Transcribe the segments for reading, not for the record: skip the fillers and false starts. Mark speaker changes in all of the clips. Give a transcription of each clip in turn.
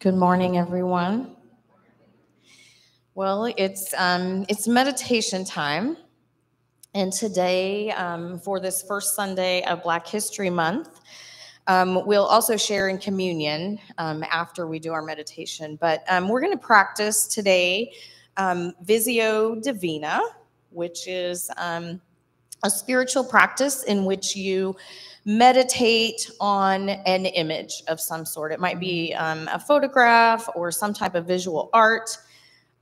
Speaker 1: Good morning, everyone. Well, it's meditation time, and today, for this first Sunday of Black History Month, we'll also share in communion after we do our meditation. But we're going to practice today Visio Divina, which is a spiritual practice in which you meditate on an image of some sort. It might be a photograph or some type of visual art.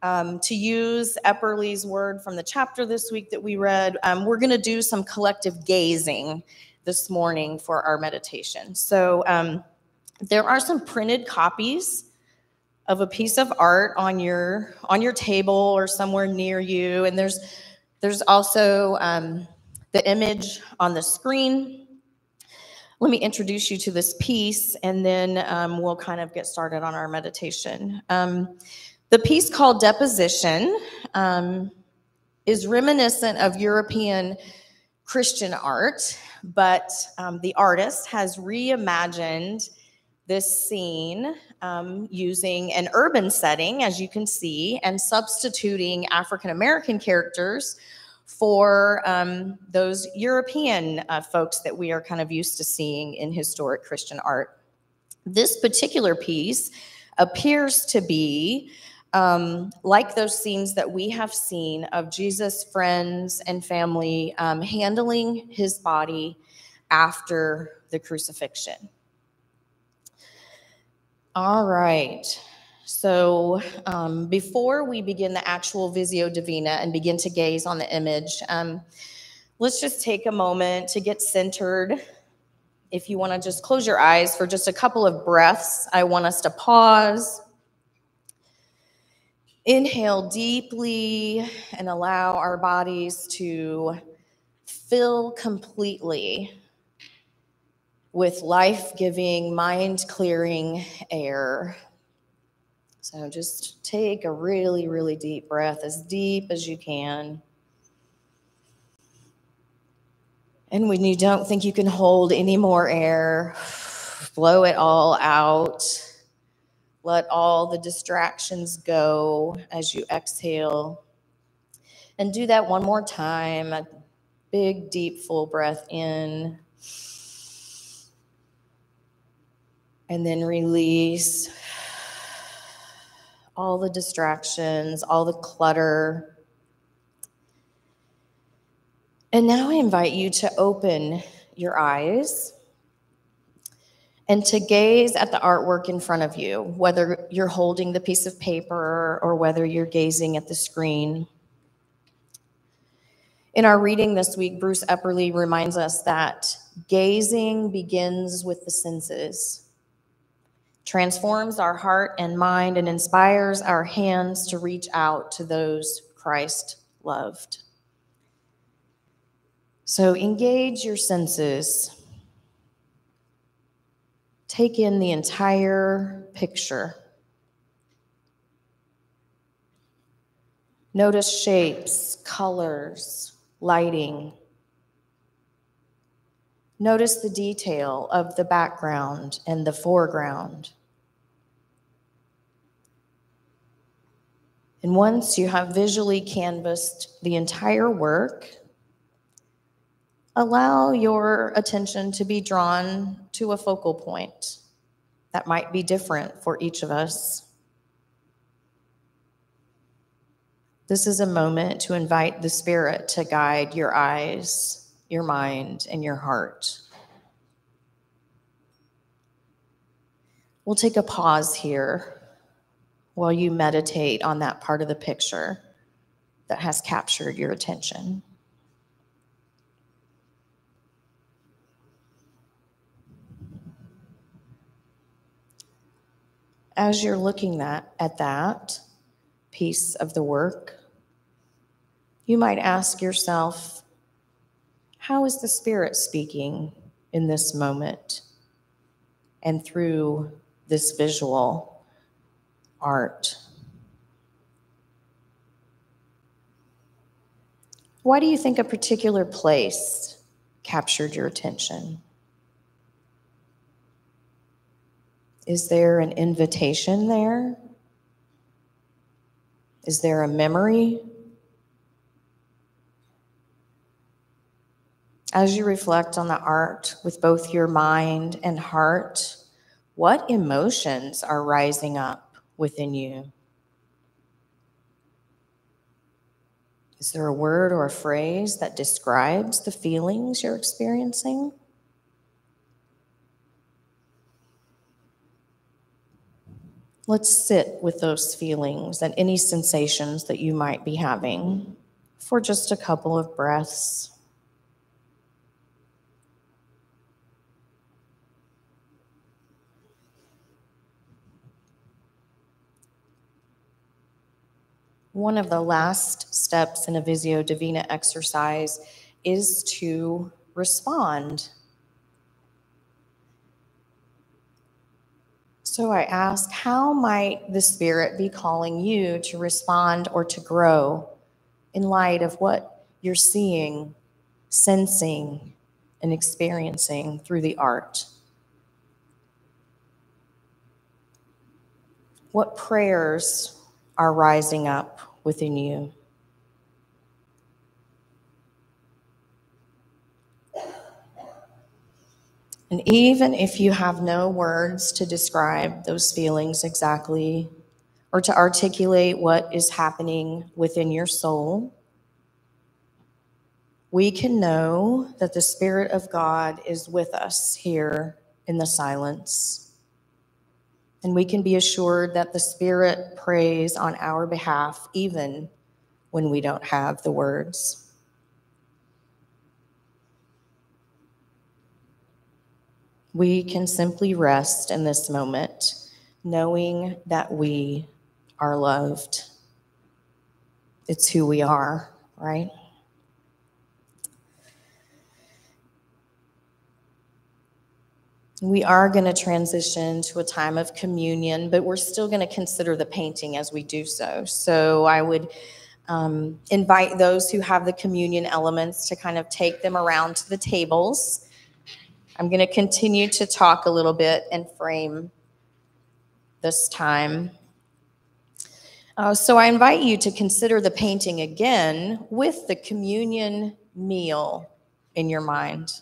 Speaker 1: To use Epperly's word from the chapter this week that we read, we're going to do some collective gazing this morning for our meditation. So there are some printed copies of a piece of art on your table or somewhere near you, and there's also the image on the screen. Let me introduce you to this piece, and then we'll kind of get started on our meditation. The piece called Deposition is reminiscent of European Christian art, but the artist has reimagined this scene using an urban setting, as you can see, and substituting African American characters for those European folks that we are kind of used to seeing in historic Christian art. This particular piece appears to be like those scenes that we have seen of Jesus' friends and family handling his body after the crucifixion. All right. So before we begin the actual Visio Divina and begin to gaze on the image, let's just take a moment to get centered. If you want to just close your eyes for just a couple of breaths, I want us to pause, inhale deeply, and allow our bodies to fill completely with life-giving, mind-clearing air. So just take a really, really deep breath, as deep as you can. And when you don't think you can hold any more air, blow it all out. Let all the distractions go as you exhale. And do that one more time. A big, deep, full breath in. And then release all the distractions, all the clutter. And now I invite you to open your eyes and to gaze at the artwork in front of you, whether you're holding the piece of paper or whether you're gazing at the screen. In our reading this week, Bruce Epperly reminds us that gazing begins with the senses, transforms our heart and mind, and inspires our hands to reach out to those Christ loved. So engage your senses. Take in the entire picture. Notice shapes, colors, lighting. Notice the detail of the background and the foreground. And once you have visually canvassed the entire work, allow your attention to be drawn to a focal point that might be different for each of us. This is a moment to invite the Spirit to guide your eyes, your mind, and your heart. We'll take a pause here while you meditate on that part of the picture that has captured your attention. As you're looking at that piece of the work, you might ask yourself, how is the Spirit speaking in this moment and through this visual art? Why do you think a particular place captured your attention? Is there an invitation there? Is there a memory? As you reflect on the art with both your mind and heart, what emotions are rising up within you? Is there a word or a phrase that describes the feelings you're experiencing? Let's sit with those feelings and any sensations that you might be having for just a couple of breaths. One of the last steps in a Visio Divina exercise is to respond. So I ask, how might the Spirit be calling you to respond or to grow in light of what you're seeing, sensing, and experiencing through the art? What prayers are rising up within you? And even if you have no words to describe those feelings exactly, or to articulate what is happening within your soul, we can know that the Spirit of God is with us here in the silence. And we can be assured that the Spirit prays on our behalf, even when we don't have the words. We can simply rest in this moment, knowing that we are loved. It's who we are, right? We are going to transition to a time of communion, but we're still going to consider the painting as we do so. So I would invite those who have the communion elements to kind of take them around to the tables. I'm going to continue to talk a little bit and frame this time. So I invite you to consider the painting again with the communion meal in your mind.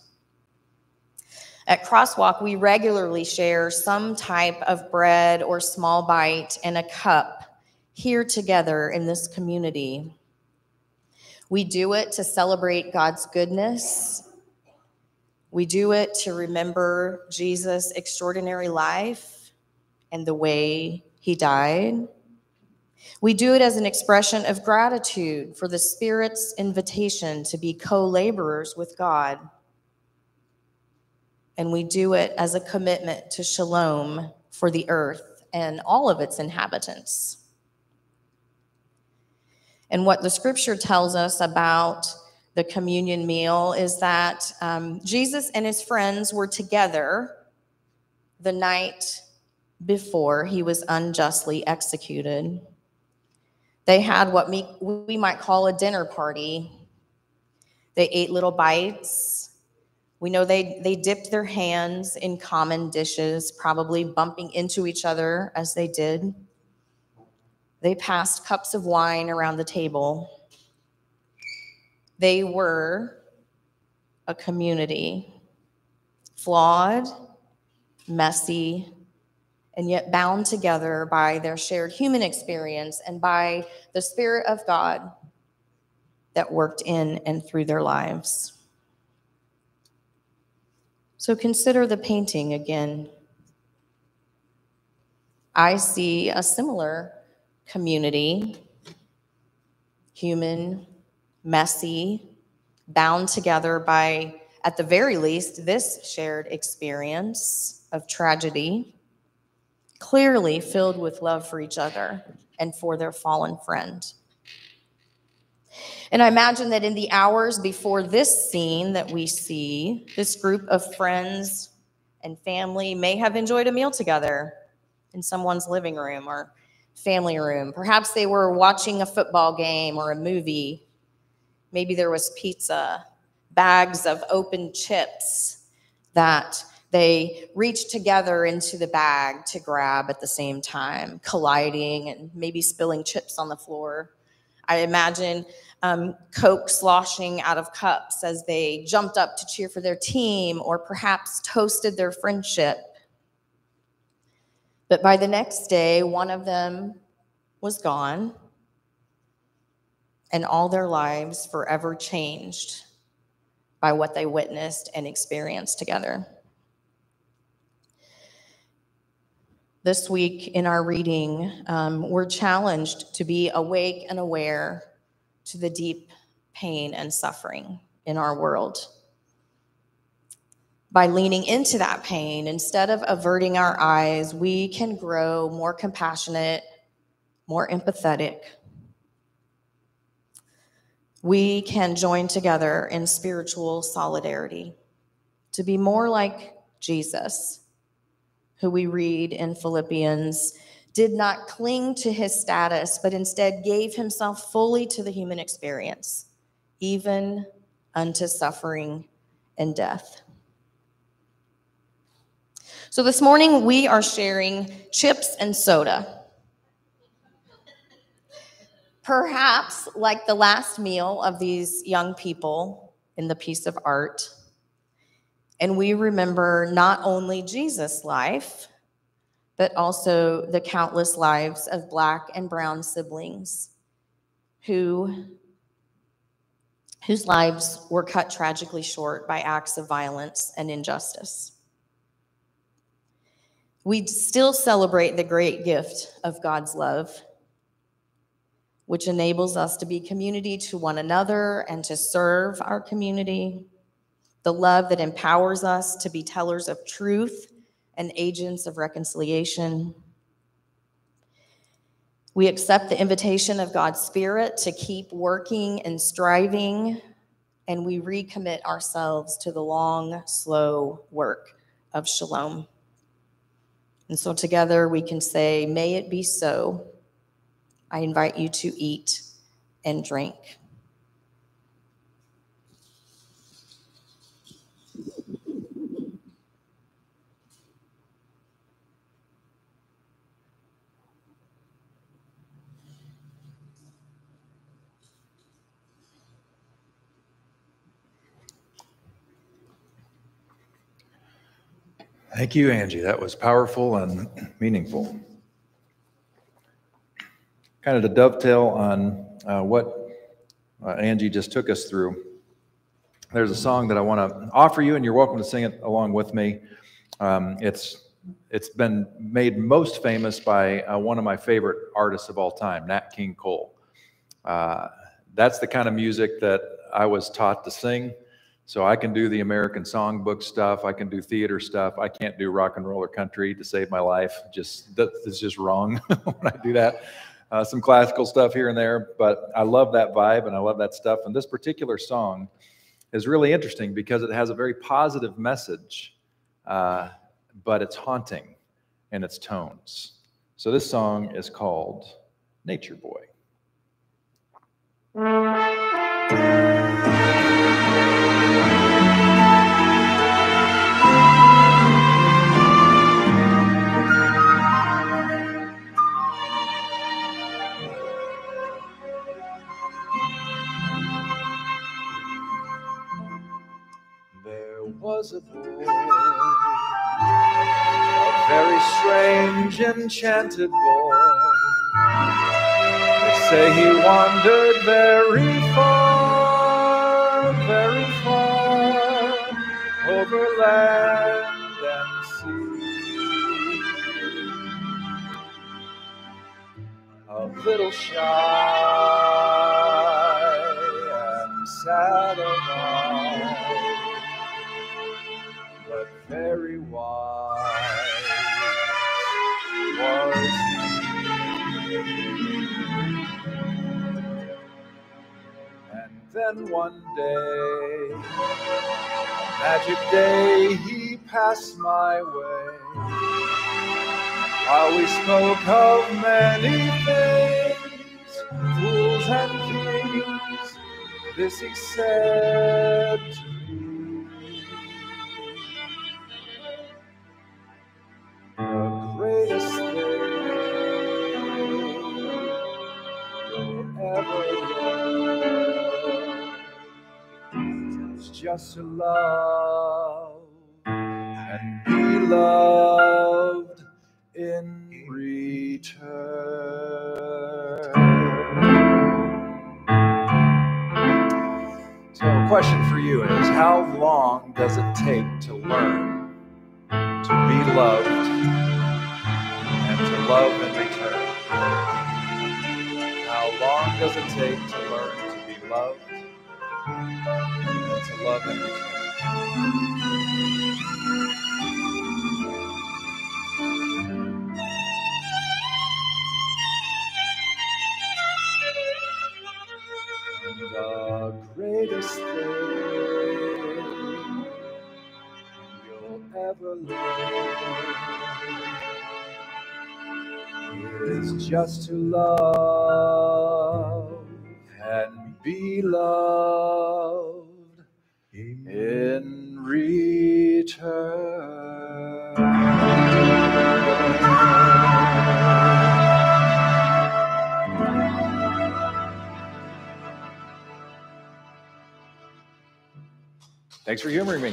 Speaker 1: At Crosswalk, we regularly share some type of bread or small bite and a cup here together in this community. We do it to celebrate God's goodness. We do it to remember Jesus' extraordinary life and the way he died. We do it as an expression of gratitude for the Spirit's invitation to be co-laborers with God. And we do it as a commitment to shalom for the earth and all of its inhabitants. And what the scripture tells us about the communion meal is that Jesus and his friends were together the night before he was unjustly executed. They had what we might call a dinner party. They ate little bites. We know they dipped their hands in common dishes, probably bumping into each other as they did. They passed cups of wine around the table. They were a community, flawed, messy, and yet bound together by their shared human experience and by the Spirit of God that worked in and through their lives. So consider the painting again. I see a similar community, human, messy, bound together by, at the very least, this shared experience of tragedy, clearly filled with love for each other and for their fallen friend. And I imagine that in the hours before this scene that we see, this group of friends and family may have enjoyed a meal together in someone's living room or family room. Perhaps they were watching a football game or a movie. Maybe there was pizza, bags of open chips that They reach together into the bag to grab at the same time, colliding and maybe spilling chips on the floor. I imagine Coke sloshing out of cups as they jumped up to cheer for their team or perhaps toasted their friendship. But by the next day, one of them was gone, and all their lives forever changed by what they witnessed and experienced together. This week in our reading, we're challenged to be awake and aware to the deep pain and suffering in our world. By leaning into that pain, instead of averting our eyes, we can grow more compassionate, more empathetic. We can join together in spiritual solidarity to be more like Jesus, who we read in Philippians, did not cling to his status, but instead gave himself fully to the human experience, even unto suffering and death. So this morning we are sharing chips and soda. Perhaps like the last meal of these young people in the piece of art. And we remember not only Jesus' life, but also the countless lives of Black and brown siblings whose lives were cut tragically short by acts of violence and injustice. We still celebrate the great gift of God's love, which enables us to be community to one another and to serve our community. The love that empowers us to be tellers of truth and agents of reconciliation. We accept the invitation of God's Spirit to keep working and striving, and we recommit ourselves to the long, slow work of shalom. And so together we can say, may it be so. I invite you to eat and drink.
Speaker 2: Thank you, Angie. That was powerful and meaningful. Kind of to dovetail on what Angie just took us through, there's a song that I want to offer you, and you're welcome to sing it along with me. It's been made most famous by one of my favorite artists of all time, Nat King Cole. That's the kind of music that I was taught to sing. So I can do the American songbook stuff. I can do theater stuff. I can't do rock and roll or country to save my life. That's just wrong when I do that. Some classical stuff here and there, but I love that vibe and I love that stuff. And this particular song is really interesting because it has a very positive message, but it's haunting in its tones. So this song is called Nature Boy. There was a boy, a very strange, enchanted boy. They say he wandered very far, over land and sea. A little shy and sad of eye, but very wise was he. And then one day, a magic day, he passed my way. While we spoke of many things, fools and kings, this he said to me. just to love and be loved in return. So a question for you is, how long does it take to learn to be loved and to love in return? How long does it take to learn to be loved and to love in return? The greatest thing you'll ever learn is just to love and be loved in return. Thanks for humoring me.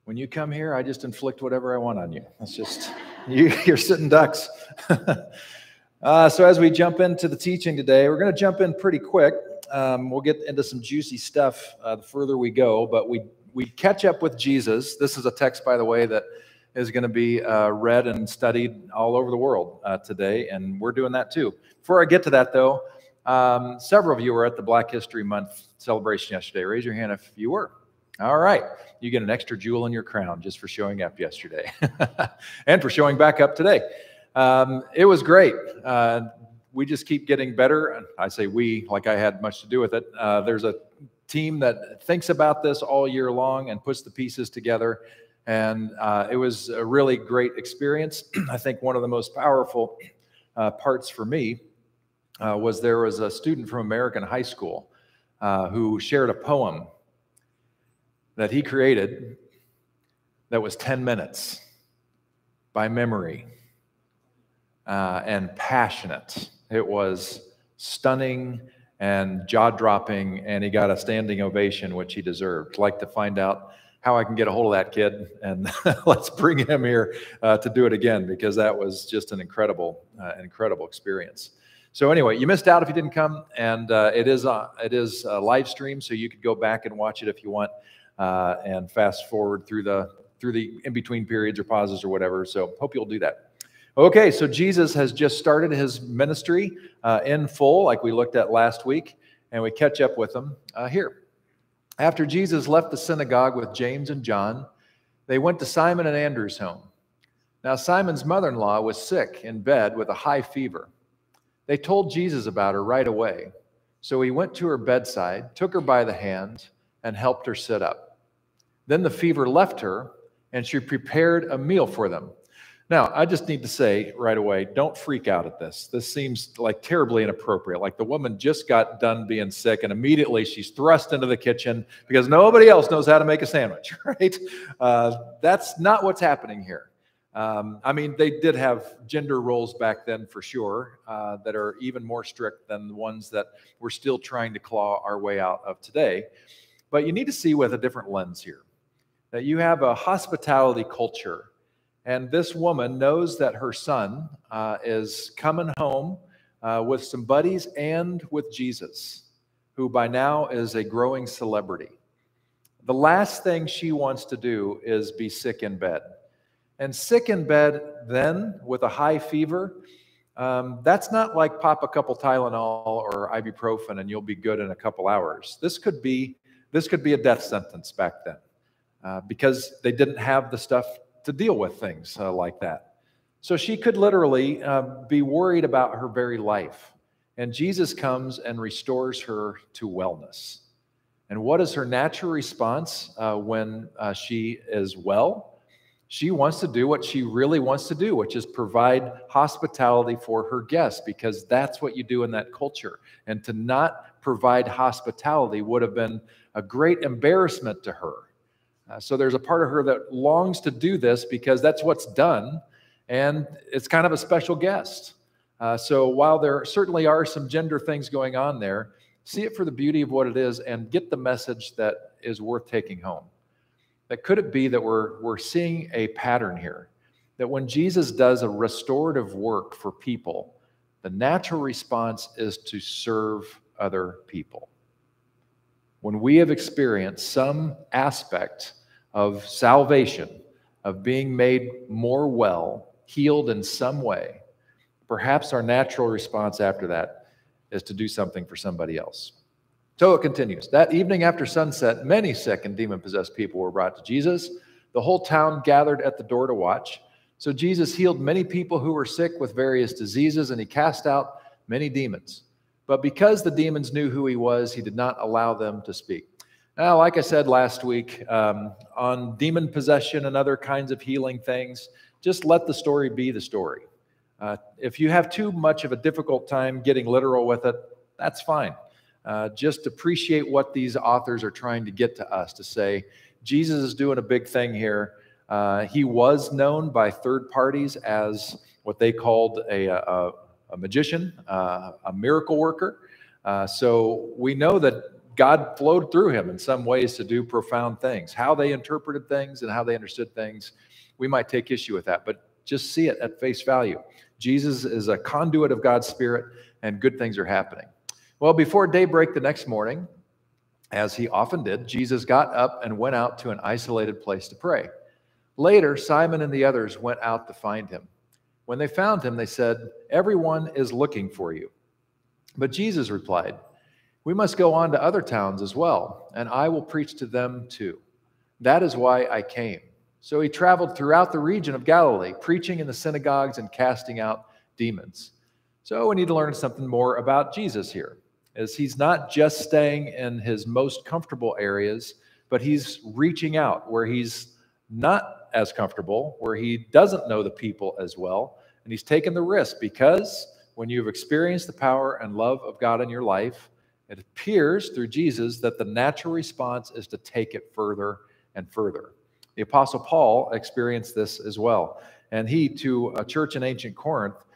Speaker 2: When you come here, I just inflict whatever I want on you. That's just, you're sitting ducks. So as we jump into the teaching today, we're going to jump in pretty quick. We'll get into some juicy stuff the further we go, but we catch up with Jesus. This is a text, by the way, that is going to be read and studied all over the world today, and we're doing that too. Before I get to that, though, several of you were at the Black History Month celebration yesterday. Raise your hand if you were. All right. You get an extra jewel in your crown just for showing up yesterday and for showing back up today. It was great. We just keep getting better. I say we, like I had much to do with it. There's a team that thinks about this all year long and puts the pieces together. And it was a really great experience. I think one of the most powerful parts for me was there was a student from American high school who shared a poem that he created that was 10 minutes by memory and passionate. It was stunning and jaw-dropping, and he got a standing ovation, which he deserved. I'd like to find out how I can get a hold of that kid, and let's bring him here to do it again, because that was just an incredible experience. So anyway, you missed out if you didn't come, and it is a live stream, so you could go back and watch it if you want, and fast forward through the in-between periods or pauses or whatever. So hope you'll do that. Okay, so Jesus has just started his ministry in full, like we looked at last week, and we catch up with him here. After Jesus left the synagogue with James and John, they went to Simon and Andrew's home. Now Simon's mother-in-law was sick in bed with a high fever. They told Jesus about her right away. So he went to her bedside, took her by the hand, and helped her sit up. Then the fever left her, and she prepared a meal for them. Now, I just need to say right away, don't freak out at this. This seems like terribly inappropriate. Like the woman just got done being sick, and immediately she's thrust into the kitchen because nobody else knows how to make a sandwich, right? That's not what's happening here. I mean, they did have gender roles back then for sure that are even more strict than the ones that we're still trying to claw our way out of today. But you need to see with a different lens here, that you have a hospitality culture, and this woman knows that her son is coming home with some buddies and with Jesus, who by now is a growing celebrity. The last thing she wants to do is be sick in bed. And sick in bed then with a high fever, that's not like pop a couple Tylenol or ibuprofen and you'll be good in a couple hours. This could be a death sentence back then because they didn't have the stuff to deal with things like that. So she could literally be worried about her very life. And Jesus comes and restores her to wellness. And what is her natural response when she is well? She wants to do what she really wants to do, which is provide hospitality for her guests, because that's what you do in that culture. And to not provide hospitality would have been a great embarrassment to her. So there's a part of her that longs to do this because that's what's done, and it's kind of a special guest. So while there certainly are some gender things going on there, see it for the beauty of what it is and get the message that is worth taking home. That could it be that we're seeing a pattern here? That when Jesus does a restorative work for people, the natural response is to serve other people. When we have experienced some aspect of salvation, of being made more well, healed in some way, perhaps our natural response after that is to do something for somebody else. So it continues. That evening after sunset, many sick and demon-possessed people were brought to Jesus. The whole town gathered at the door to watch. So Jesus healed many people who were sick with various diseases, and he cast out many demons. But because the demons knew who he was, he did not allow them to speak. Now, like I said last week, on demon possession and other kinds of healing things, just let the story be the story. If you have too much of a difficult time getting literal with it, that's fine. Just appreciate what these authors are trying to get to us, to say, Jesus is doing a big thing here. He was known by third parties as what they called a magician, a miracle worker. So we know that God flowed through him in some ways to do profound things. How they interpreted things and how they understood things, we might take issue with that, but just see it at face value. Jesus is a conduit of God's Spirit, and good things are happening. Well, before daybreak the next morning, as he often did, Jesus got up and went out to an isolated place to pray. Later, Simon and the others went out to find him. When they found him, they said, "Everyone is looking for you." But Jesus replied, "We must go on to other towns as well, and I will preach to them too. That is why I came." So he traveled throughout the region of Galilee, preaching in the synagogues and casting out demons. So we need to learn something more about Jesus here, as he's not just staying in his most comfortable areas, but he's reaching out where he's not as comfortable, where he doesn't know the people as well, and he's taken the risk, because when you've experienced the power and love of God in your life, it appears through Jesus that the natural response is to take it further and further. The Apostle Paul experienced this as well. And he, to a church in ancient Corinth,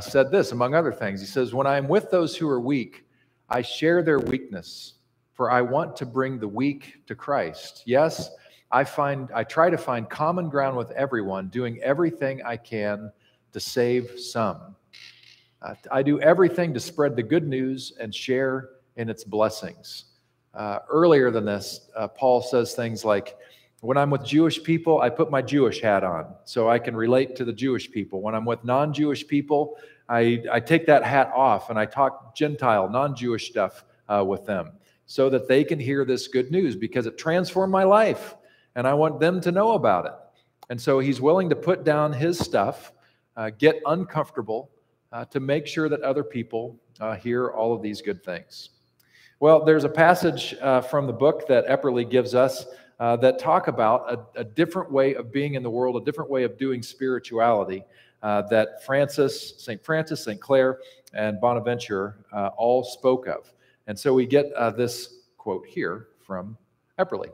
Speaker 2: said this, among other things. He says, "When I am with those who are weak, I share their weakness, for I want to bring the weak to Christ. Yes, I try to find common ground with everyone, doing everything I can to save some. I do everything to spread the good news and share in its blessings." Earlier than this, Paul says things like, "When I'm with Jewish people, I put my Jewish hat on so I can relate to the Jewish people. When I'm with non-Jewish people, I take that hat off and I talk Gentile, non-Jewish stuff with them so that they can hear this good news, because it transformed my life and I want them to know about it." And so he's willing to put down his stuff, get uncomfortable to make sure that other people hear all of these good things. Well, there's a passage from the book that Epperly gives us that talk about a different way of being in the world, a different way of doing spirituality that St. Francis, St. Clare, and Bonaventure all spoke of. And so we get this quote here from Epperly.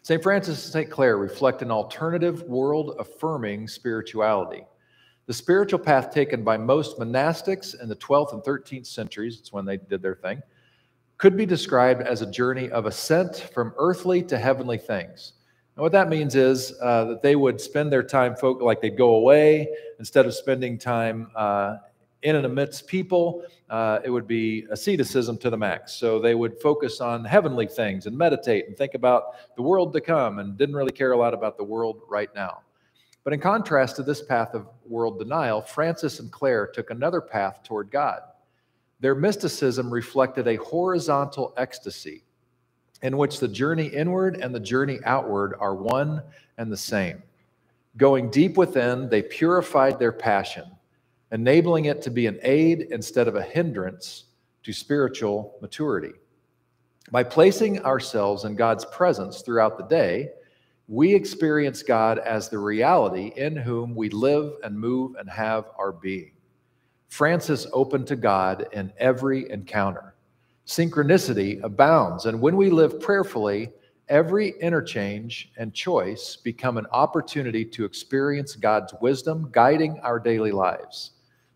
Speaker 2: St. Francis and St. Clare reflect an alternative world-affirming spirituality. The spiritual path taken by most monastics in the 12th and 13th centuries, it's when they did their thing, could be described as a journey of ascent from earthly to heavenly things. And what that means is that they would spend their time, like they'd go away, instead of spending time in and amidst people, it would be asceticism to the max. So they would focus on heavenly things and meditate and think about the world to come, and didn't really care a lot about the world right now. But in contrast to this path of world denial, Francis and Clare took another path toward God. Their mysticism reflected a horizontal ecstasy in which the journey inward and the journey outward are one and the same. Going deep within, they purified their passion, enabling it to be an aid instead of a hindrance to spiritual maturity. By placing ourselves in God's presence throughout the day, we experience God as the reality in whom we live and move and have our being. Francis opened to God in every encounter. Synchronicity abounds, and when we live prayerfully, every interchange and choice become an opportunity to experience God's wisdom guiding our daily lives.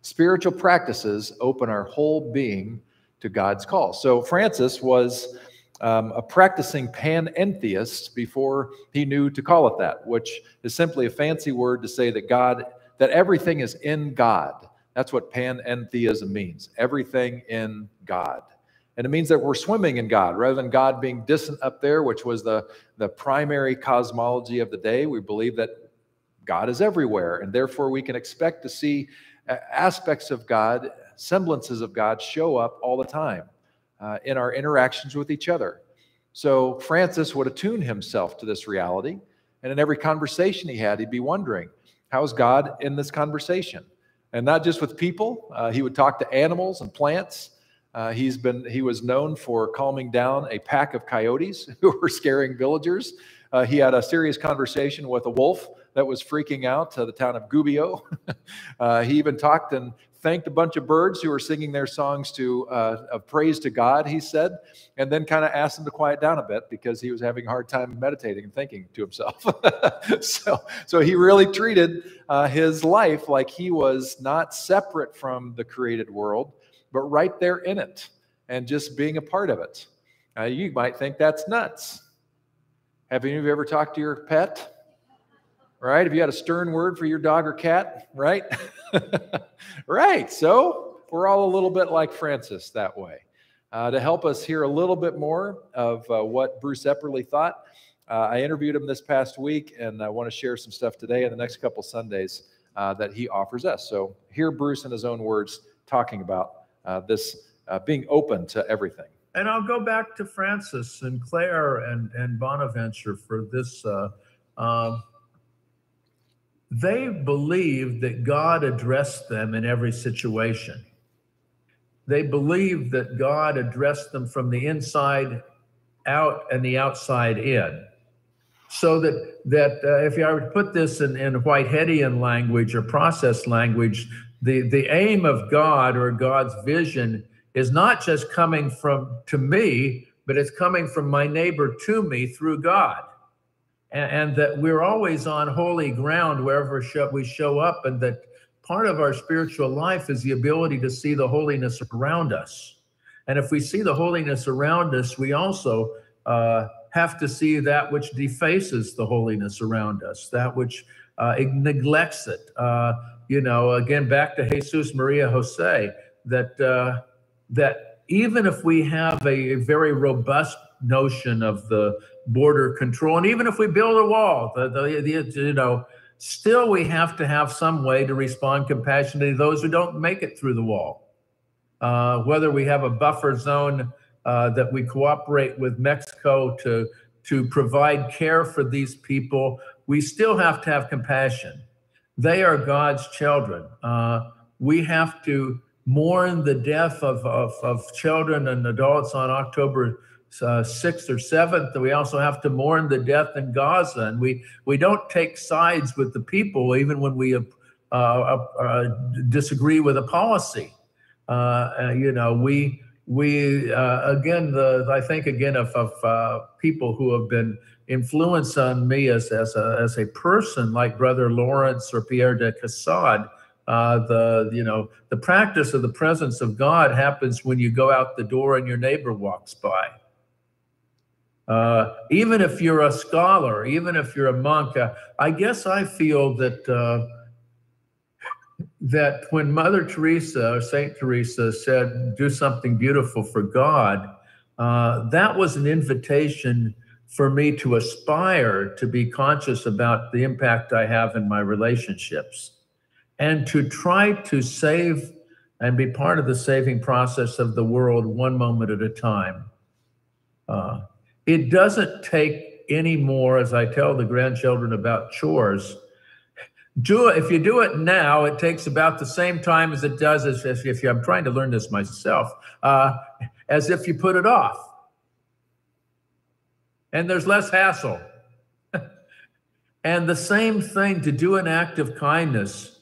Speaker 2: Spiritual practices open our whole being to God's call. So Francis was a practicing panentheist before he knew to call it that, which is simply a fancy word to say that everything is in God. That's what panentheism means, everything in God. And it means that we're swimming in God rather than God being distant up there, which was the primary cosmology of the day. We believe that God is everywhere, and therefore we can expect to see aspects of God, semblances of God show up all the time in our interactions with each other. So Francis would attune himself to this reality, and in every conversation he had, he'd be wondering, how's God in this conversation? And not just with people, he would talk to animals and plants. He was known for calming down a pack of coyotes who were scaring villagers. He had a serious conversation with a wolf that was freaking out the town of Gubbio. He even talked and thanked a bunch of birds who were singing their songs of praise to God, he said, and then kind of asked them to quiet down a bit because he was having a hard time meditating and thinking to himself. So he really treated his life like he was not separate from the created world, but right there in it and just being a part of it. You might think that's nuts. Have any of you ever talked to your pet? Right? Have you had a stern word for your dog or cat? Right? Right. So we're all a little bit like Francis that way. To help us hear a little bit more of what Bruce Epperly thought, I interviewed him this past week, and I want to share some stuff today and the next couple Sundays that he offers us. So hear Bruce in his own words talking about this being open to everything.
Speaker 3: And I'll go back to Francis and Clare and Bonaventure for this. They believed that God addressed them in every situation. They believed that God addressed them from the inside out and the outside in. So that if I would put this in Whiteheadian language or process language, the aim of God or God's vision is not just coming to me, but it's coming from my neighbor to me through God. And that we're always on holy ground wherever we show up, and that part of our spiritual life is the ability to see the holiness around us. And if we see the holiness around us, we also have to see that which defaces the holiness around us, that which neglects it. Again, back to Jesus Maria Jose, that even if we have a very robust notion of the border control, and even if we build a wall, still we have to have some way to respond compassionately to those who don't make it through the wall. Whether we have a buffer zone that we cooperate with Mexico to provide care for these people, we still have to have compassion. They are God's children. We have to mourn the death of children and adults on October 6th or 7th. We also have to mourn the death in Gaza. And we don't take sides with the people, even when we disagree with a policy. I think again of people who have been influenced on me as a person, like Brother Lawrence or Pierre de Caussade. The practice of the presence of God happens when you go out the door and your neighbor walks by. Even if you're a scholar, even if you're a monk, I guess I feel that that when Mother Teresa or Saint Teresa said, "Do something beautiful for God," that was an invitation for me to aspire to be conscious about the impact I have in my relationships, and to try to save and be part of the saving process of the world one moment at a time. It doesn't take any more, as I tell the grandchildren about chores. If you do it now, it takes about the same time as it does I'm trying to learn this myself, as if you put it off. And there's less hassle. And the same thing, to do an act of kindness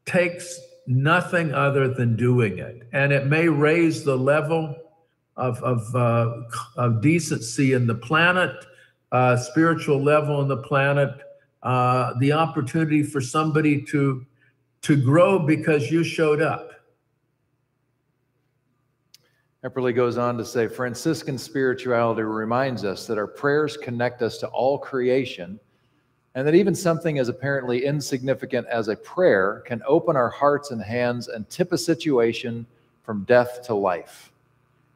Speaker 3: takes nothing other than doing it. And it may raise the level of decency in the planet, spiritual level in the planet, the opportunity for somebody to to grow because you showed up.
Speaker 2: Epperly goes on to say, Franciscan spirituality reminds us that our prayers connect us to all creation, and that even something as apparently insignificant as a prayer can open our hearts and hands and tip a situation from death to life.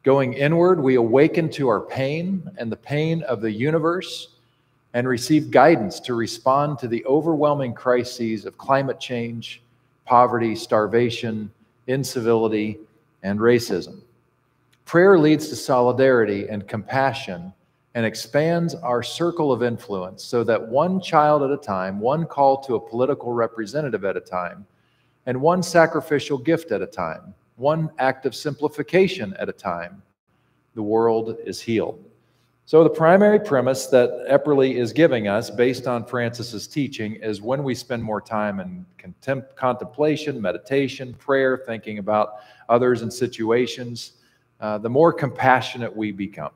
Speaker 2: Going inward, we awaken to our pain and the pain of the universe and receive guidance to respond to the overwhelming crises of climate change, poverty, starvation, incivility, and racism. Prayer leads to solidarity and compassion and expands our circle of influence so that one child at a time, one call to a political representative at a time, and one sacrificial gift at a time, one act of simplification at a time, the world is healed. So the primary premise that Epperly is giving us based on Francis's teaching is when we spend more time in contemplation, meditation, prayer, thinking about others and situations, the more compassionate we become.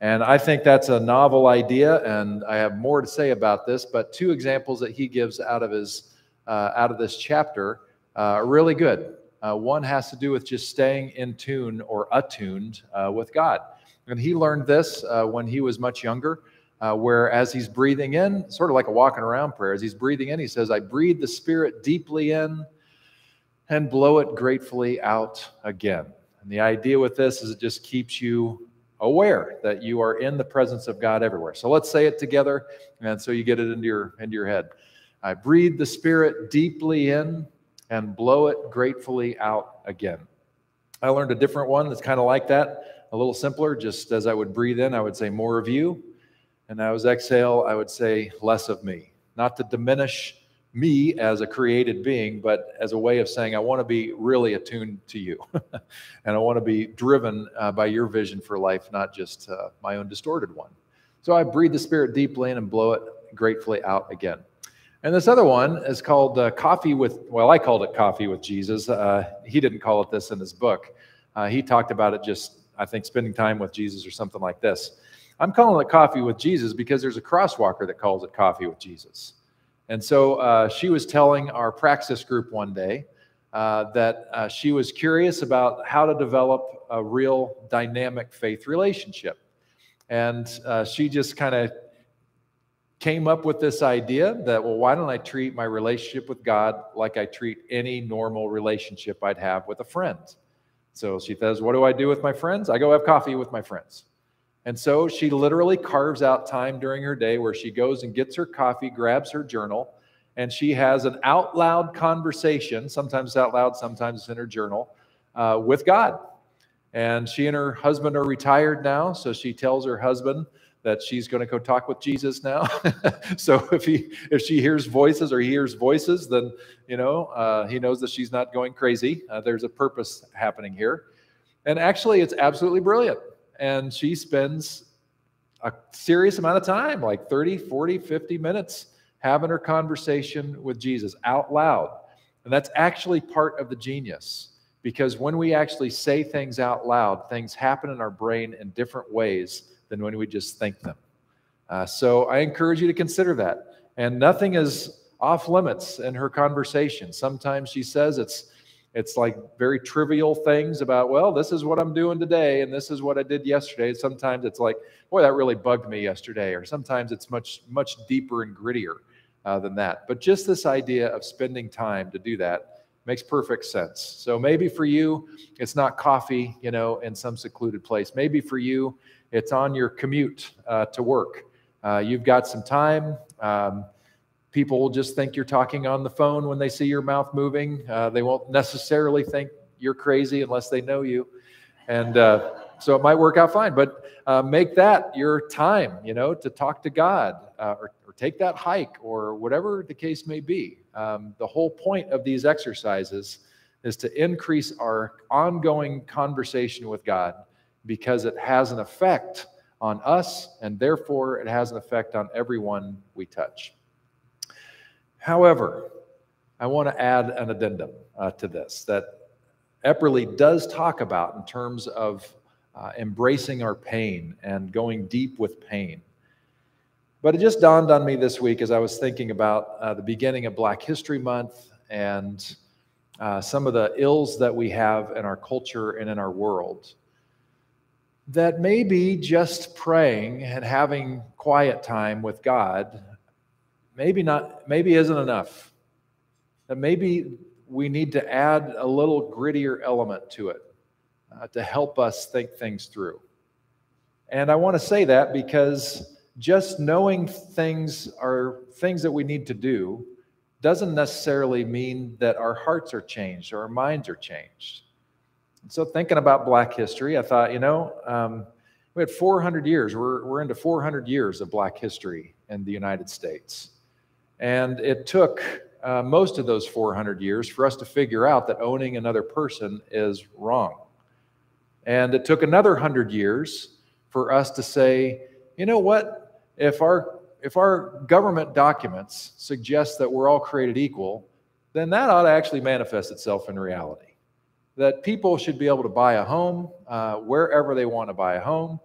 Speaker 2: And I think that's a novel idea, and I have more to say about this, but two examples that he gives out of this chapter are really good. One has to do with just staying in tune or attuned with God. And he learned this when he was much younger, where as he's breathing in, sort of like a walking around prayer, as he's breathing in, he says, I breathe the Spirit deeply in and blow it gratefully out again. And the idea with this is it just keeps you aware that you are in the presence of God everywhere. So let's say it together, and so you get it into your head. I breathe the Spirit deeply in and blow it gratefully out again. I learned a different one that's kind of like that, a little simpler. Just as I would breathe in, I would say more of you, and I was exhale, I would say less of me. Not to diminish me as a created being, but as a way of saying I want to be really attuned to you, and I want to be driven by your vision for life, not just my own distorted one. So I breathe the Spirit deeply in and blow it gratefully out again. And this other one is called Coffee with, well, I called it Coffee with Jesus. He didn't call it this in his book. He talked about it just, I think, spending time with Jesus or something like this. I'm calling it Coffee with Jesus because there's a crosswalker that calls it Coffee with Jesus. And so she was telling our Praxis group one day that she was curious about how to develop a real dynamic faith relationship. And she just kind of came up with this idea that, well, why don't I treat my relationship with God like I treat any normal relationship I'd have with a friend? So she says, what do I do with my friends? I go have coffee with my friends. And so she literally carves out time during her day where she goes and gets her coffee, grabs her journal, and she has an out loud conversation, sometimes out loud, sometimes in her journal, with God. And she and her husband are retired now, so she tells her husband that she's going to go talk with Jesus now. So if she hears voices or he hears voices, then he knows that she's not going crazy. There's a purpose happening here. And actually, it's absolutely brilliant. And she spends a serious amount of time, like 30, 40, 50 minutes, having her conversation with Jesus out loud. And that's actually part of the genius, because when we actually say things out loud, things happen in our brain in different ways than when we just think them. So I encourage you to consider that. And nothing is off limits in her conversation. Sometimes she says it's like very trivial things about, well, this is what I'm doing today, and this is what I did yesterday. Sometimes it's like, boy, that really bugged me yesterday. Or sometimes it's much, much deeper and grittier than that. But just this idea of spending time to do that makes perfect sense. So maybe for you, it's not coffee, in some secluded place. Maybe for you, it's on your commute to work. You've got some time. People will just think you're talking on the phone when they see your mouth moving. They won't necessarily think you're crazy unless they know you. And so it might work out fine. But make that your time, to talk to God or take that hike or whatever the case may be. The whole point of these exercises is to increase our ongoing conversation with God, because it has an effect on us, and therefore it has an effect on everyone we touch. However, I want to add an addendum to this that Epperly does talk about in terms of embracing our pain and going deep with pain. But it just dawned on me this week as I was thinking about the beginning of Black History Month and some of the ills that we have in our culture and in our world, that maybe just praying and having quiet time with God maybe isn't enough. That maybe we need to add a little grittier element to it to help us think things through. And I want to say that because just knowing things are things that we need to do doesn't necessarily mean that our hearts are changed or our minds are changed. And so thinking about Black history, I thought, we had 400 years. We're into 400 years of Black history in the United States. And it took most of those 400 years for us to figure out that owning another person is wrong. And it took another 100 years for us to say, you know what, if our government documents suggest that we're all created equal, then that ought to actually manifest itself in reality. That people should be able to buy a home wherever they want to buy a home.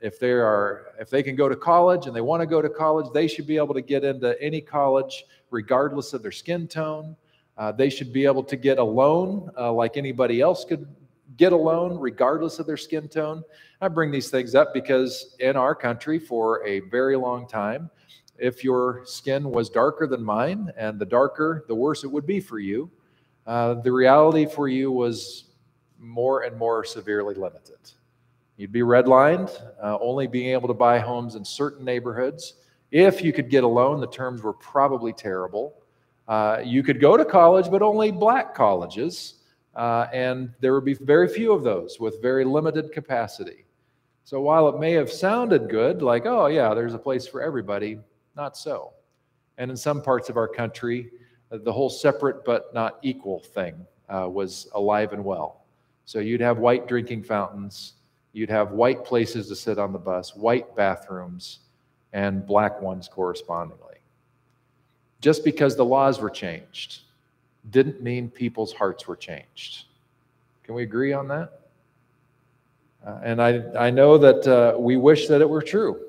Speaker 2: If they can go to college and they want to go to college, they should be able to get into any college regardless of their skin tone. They should be able to get a loan like anybody else could get a loan regardless of their skin tone. I bring these things up because in our country for a very long time, if your skin was darker than mine, and the darker, the worse it would be for you, the reality for you was more and more severely limited. You'd be redlined, only being able to buy homes in certain neighborhoods. If you could get a loan, the terms were probably terrible. You could go to college, but only Black colleges. And there would be very few of those with very limited capacity. So while it may have sounded good, like, oh yeah, there's a place for everybody, not so. And in some parts of our country, the whole separate but not equal thing was alive and well. So you'd have white drinking fountains, you'd have white places to sit on the bus, white bathrooms, and Black ones correspondingly. Just because the laws were changed didn't mean people's hearts were changed. Can we agree on that? And I know that we wish that it were true.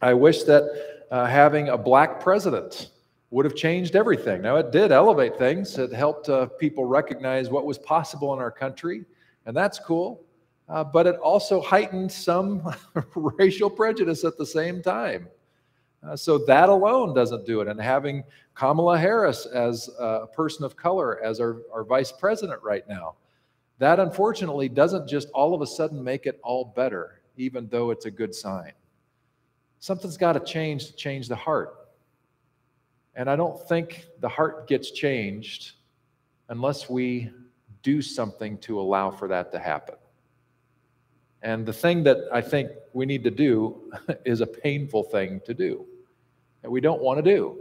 Speaker 2: I wish that having a Black president would have changed everything. Now, it did elevate things. It helped people recognize what was possible in our country, and that's cool. But it also heightened some racial prejudice at the same time. So that alone doesn't do it. And having Kamala Harris as a person of color as our vice president right now, that unfortunately doesn't just all of a sudden make it all better, even though it's a good sign. Something's got to change the heart. And I don't think the heart gets changed unless we do something to allow for that to happen. And the thing that I think we need to do is a painful thing to do that we don't want to do.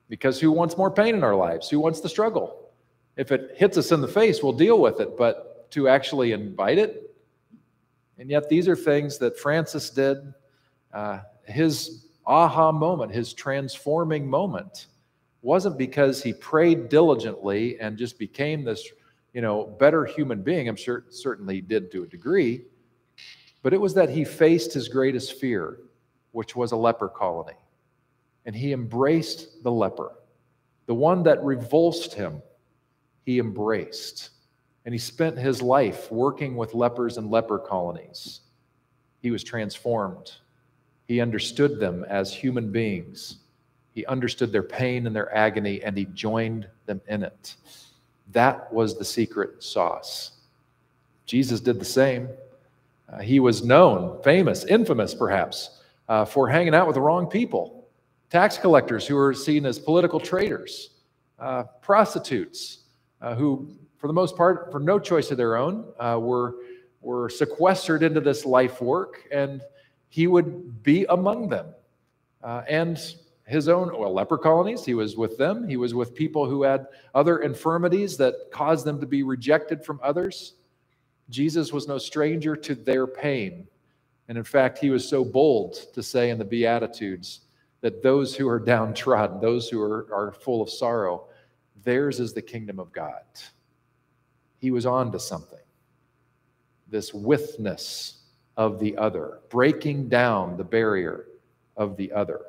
Speaker 2: Because who wants more pain in our lives? Who wants the struggle? If it hits us in the face, we'll deal with it. But to actually invite it, and yet these are things that Francis did. His aha moment, his transforming moment, wasn't because he prayed diligently and just became this, better human being. I'm sure certainly he did to a degree, but it was that he faced his greatest fear, which was a leper colony. And he embraced the leper. The one that revulsed him, he embraced. And he spent his life working with lepers and leper colonies. He was transformed. He understood them as human beings. He understood their pain and their agony, and he joined them in it. That was the secret sauce. Jesus did the same. He was known, famous, infamous perhaps, for hanging out with the wrong people. Tax collectors who were seen as political traitors, prostitutes who, for the most part, for no choice of their own, were sequestered into this life work, and he would be among them. And his own leper colonies, he was with them. He was with people who had other infirmities that caused them to be rejected from others. Jesus was no stranger to their pain. And in fact, he was so bold to say in the Beatitudes that those who are downtrodden, those who are full of sorrow, theirs is the kingdom of God. He was on to something. This withness of the other, breaking down the barrier of the other,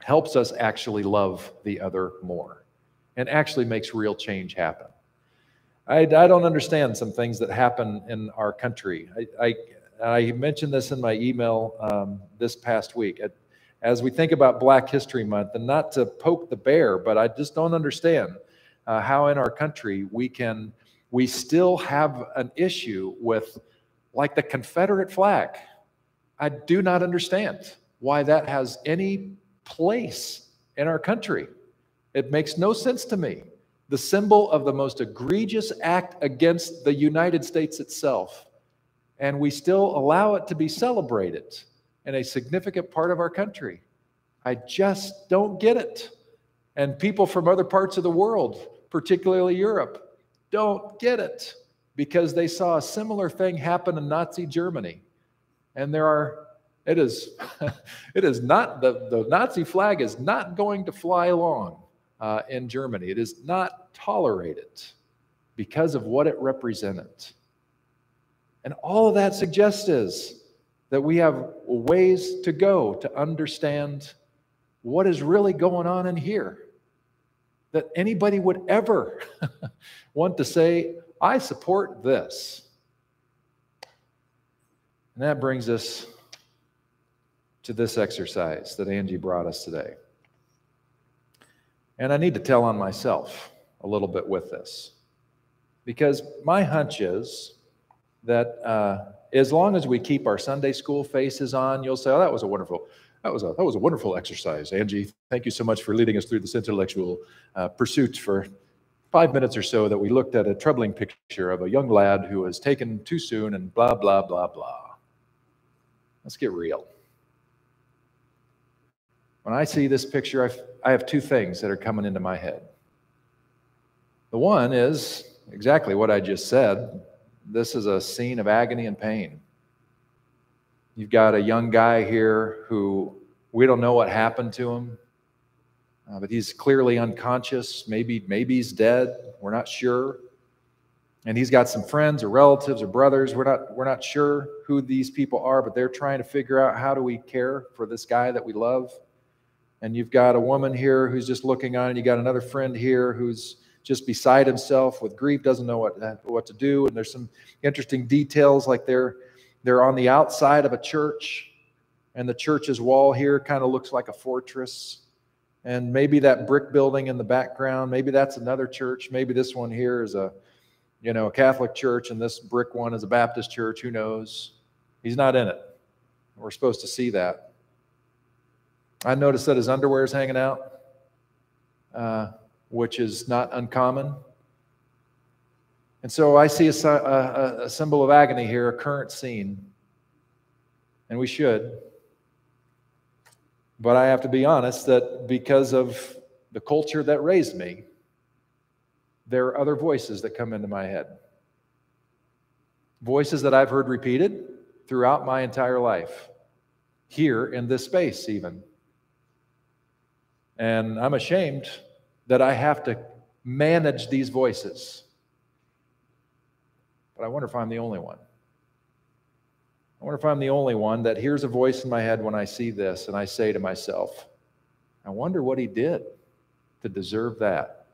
Speaker 2: helps us actually love the other more. and actually makes real change happen. I don't understand some things that happen in our country. I mentioned this in my email this past week. As we think about Black History Month, and not to poke the bear, but I just don't understand how in our country we still have an issue with, like, the Confederate flag. I do not understand why that has any place in our country. It makes no sense to me. The symbol of the most egregious act against the United States itself, and we still allow it to be celebrated in a significant part of our country. I just don't get it. And people from other parts of the world, particularly Europe, don't get it because they saw a similar thing happen in Nazi Germany. And it is not, the Nazi flag is not going to fly long in Germany. It is not tolerated because of what it represented. And all of that suggests is that we have ways to go to understand what is really going on in here. That anybody would ever want to say, I support this. And that brings us to this exercise that Angie brought us today. And I need to tell on myself a little bit with this, because my hunch is that as long as we keep our Sunday school faces on, you'll say, "Oh, that was a wonderful exercise, Angie. Thank you so much for leading us through this intellectual pursuit for 5 minutes or so that we looked at a troubling picture of a young lad who was taken too soon and blah, blah, blah, blah." Let's get real. When I see this picture, I have two things that are coming into my head. The one is exactly what I just said. This is a scene of agony and pain. You've got a young guy here who we don't know what happened to him, but he's clearly unconscious. Maybe he's dead. We're not sure. And he's got some friends or relatives or brothers. We're not sure who these people are, but they're trying to figure out, how do we care for this guy that we love? And you've got a woman here who's just looking on, and you got another friend here who's just beside himself with grief, doesn't know what to do. And there's some interesting details, like they're on the outside of a church, and the church's wall here kind of looks like a fortress. And maybe that brick building in the background, maybe that's another church. Maybe this one here is a Catholic church, and this brick one is a Baptist church. Who knows? He's not in it. We're supposed to see that. I noticed that his underwear is hanging out, which is not uncommon. And so I see a symbol of agony here, a current scene. And we should. But I have to be honest that because of the culture that raised me, there are other voices that come into my head. Voices that I've heard repeated throughout my entire life, here in this space even. And I'm ashamed that I have to manage these voices. But I wonder if I'm the only one. I wonder if I'm the only one that hears a voice in my head when I see this, and I say to myself, I wonder what he did to deserve that.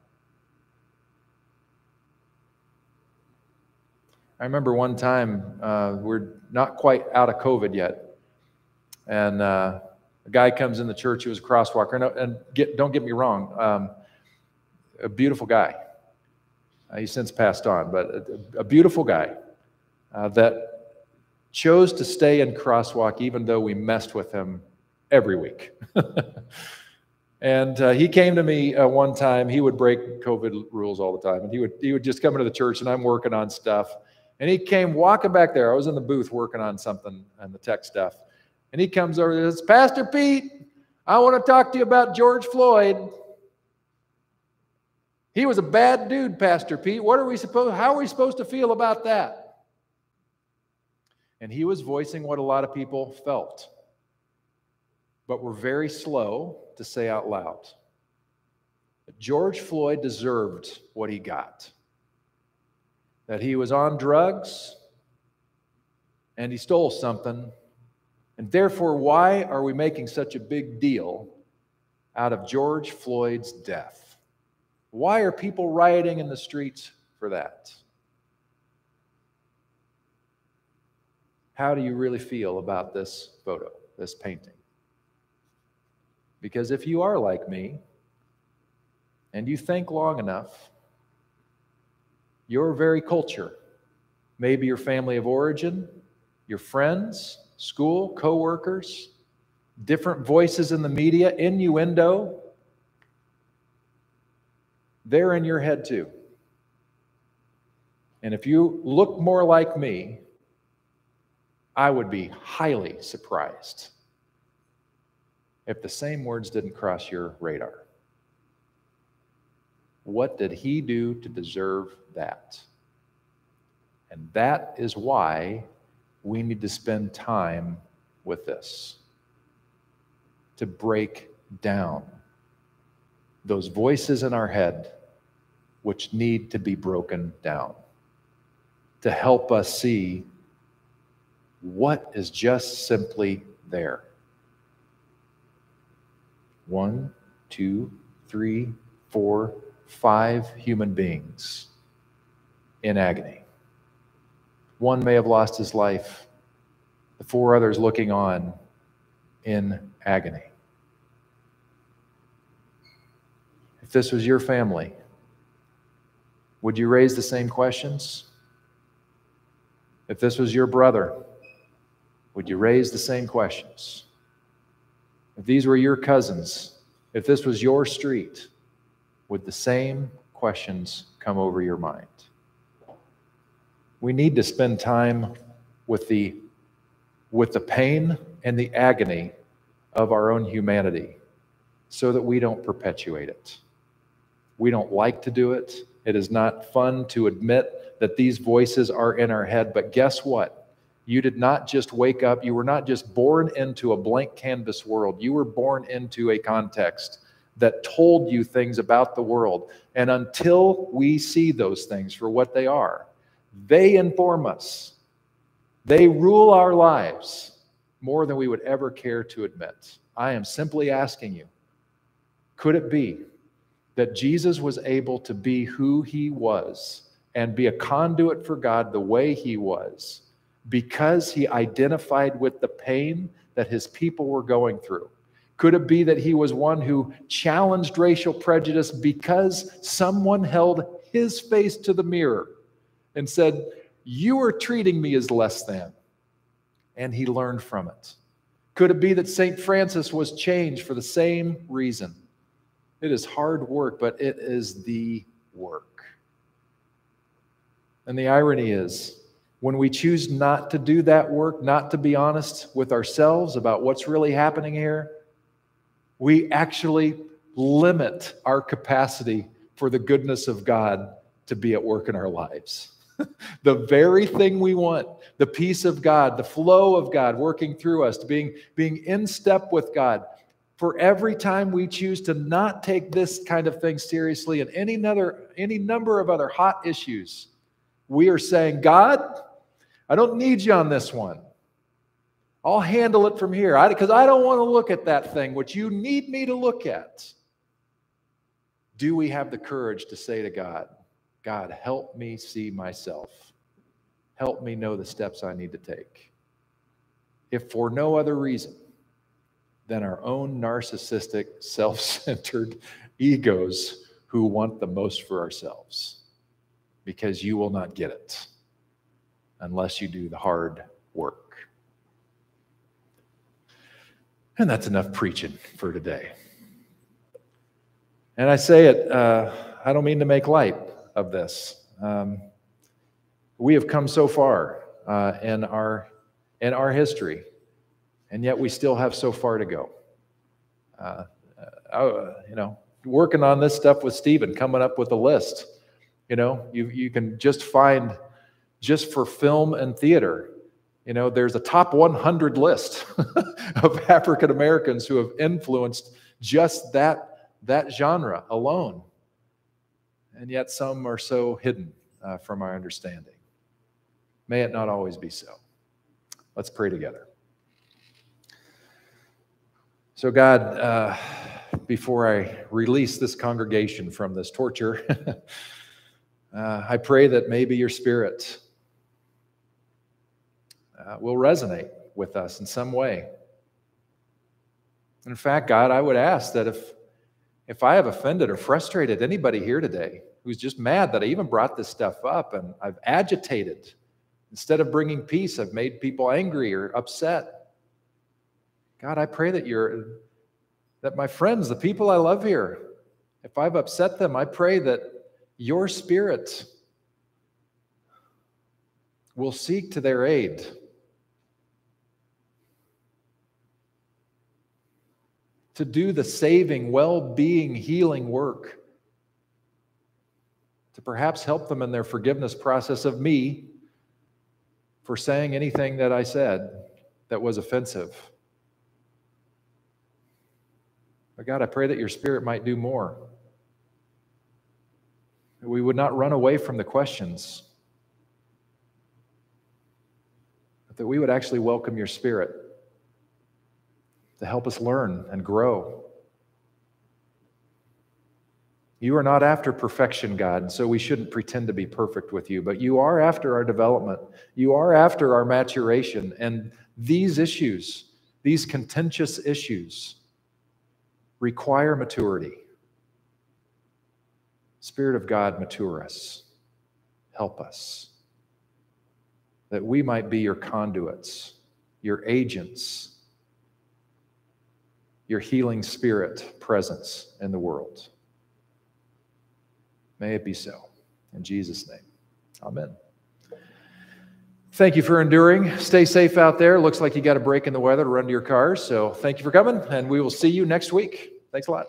Speaker 2: I remember one time, we're not quite out of COVID yet, and a guy comes in the church. He was a crosswalker, and don't get me wrong, a beautiful guy. He's since passed on, but a beautiful guy that chose to stay in Crosswalk even though we messed with him every week. And he came to me one time. He would break COVID rules all the time, and he would just come into the church, and I'm working on stuff, and he came walking back there. I was in the booth working on something and the tech stuff. And he comes over and says, "Pastor Pete, I want to talk to you about George Floyd. He was a bad dude, Pastor Pete. How are we supposed to feel about that?" And he was voicing what a lot of people felt, but were very slow to say out loud. George Floyd deserved what he got. That he was on drugs, and he stole something. And therefore, why are we making such a big deal out of George Floyd's death? Why are people rioting in the streets for that? How do you really feel about this photo, this painting? Because if you are like me, and you think long enough, your very culture, maybe your family of origin, your friends, school, co-workers, different voices in the media, innuendo, they're in your head too. And if you look more like me, I would be highly surprised if the same words didn't cross your radar. What did he do to deserve that? And that is why we need to spend time with this, to break down those voices in our head which need to be broken down, to help us see what is just simply there. 1, 2, 3, 4, 5 human beings in agony. One may have lost his life, the 4 others looking on in agony. If this was your family, would you raise the same questions? If this was your brother, would you raise the same questions? If these were your cousins, if this was your street, would the same questions come over your mind? We need to spend time with the pain and the agony of our own humanity so that we don't perpetuate it. We don't like to do it. It is not fun to admit that these voices are in our head, but guess what? You did not just wake up. You were not just born into a blank canvas world. You were born into a context that told you things about the world. And until we see those things for what they are, they inform us. They rule our lives more than we would ever care to admit. I am simply asking you, could it be that Jesus was able to be who he was and be a conduit for God the way he was because he identified with the pain that his people were going through? Could it be that he was one who challenged racial prejudice because someone held his face to the mirror and said, "You are treating me as less than," and he learned from it? Could it be that St. Francis was changed for the same reason? It is hard work, but it is the work. And the irony is, when we choose not to do that work, not to be honest with ourselves about what's really happening here, we actually limit our capacity for the goodness of God to be at work in our lives. The very thing we want, the peace of God, the flow of God working through us, being in step with God. For every time we choose to not take this kind of thing seriously and any number of other hot issues, we are saying, God, I don't need you on this one. I'll handle it from here because I don't want to look at that thing which you need me to look at. Do we have the courage to say to God, God, help me see myself. Help me know the steps I need to take. If for no other reason than our own narcissistic, self-centered egos who want the most for ourselves. Because you will not get it unless you do the hard work. And that's enough preaching for today. And I say it, I don't mean to make light of this. We have come so far in our history, and yet we still have so far to go. Working on this stuff with Stephen, coming up with a list. You can just find, just for film and theater, there's a top 100 list of African Americans who have influenced just that genre alone. And yet some are so hidden from our understanding. May it not always be so. Let's pray together. So God, before I release this congregation from this torture, I pray that maybe your Spirit will resonate with us in some way. In fact, God, I would ask that if I have offended or frustrated anybody here today who's just mad that I even brought this stuff up and I've agitated, instead of bringing peace, I've made people angry or upset. God, I pray that my friends, the people I love here, if I've upset them, I pray that your Spirit will seek to their aid. To do the saving, well-being, healing work. To perhaps help them in their forgiveness process of me for saying anything that I said that was offensive. But God, I pray that your Spirit might do more. That we would not run away from the questions, but that we would actually welcome your Spirit to help us learn and grow. You are not after perfection, God, and so we shouldn't pretend to be perfect with you, but you are after our development. You are after our maturation, and these issues, these contentious issues, require maturity. Spirit of God, mature us. Help us. That we might be your conduits, your agents, your healing Spirit presence in the world. May it be so. In Jesus' name, amen. Thank you for enduring. Stay safe out there. Looks like you got a break in the weather to run to your cars. So thank you for coming, and we will see you next week. Thanks a lot.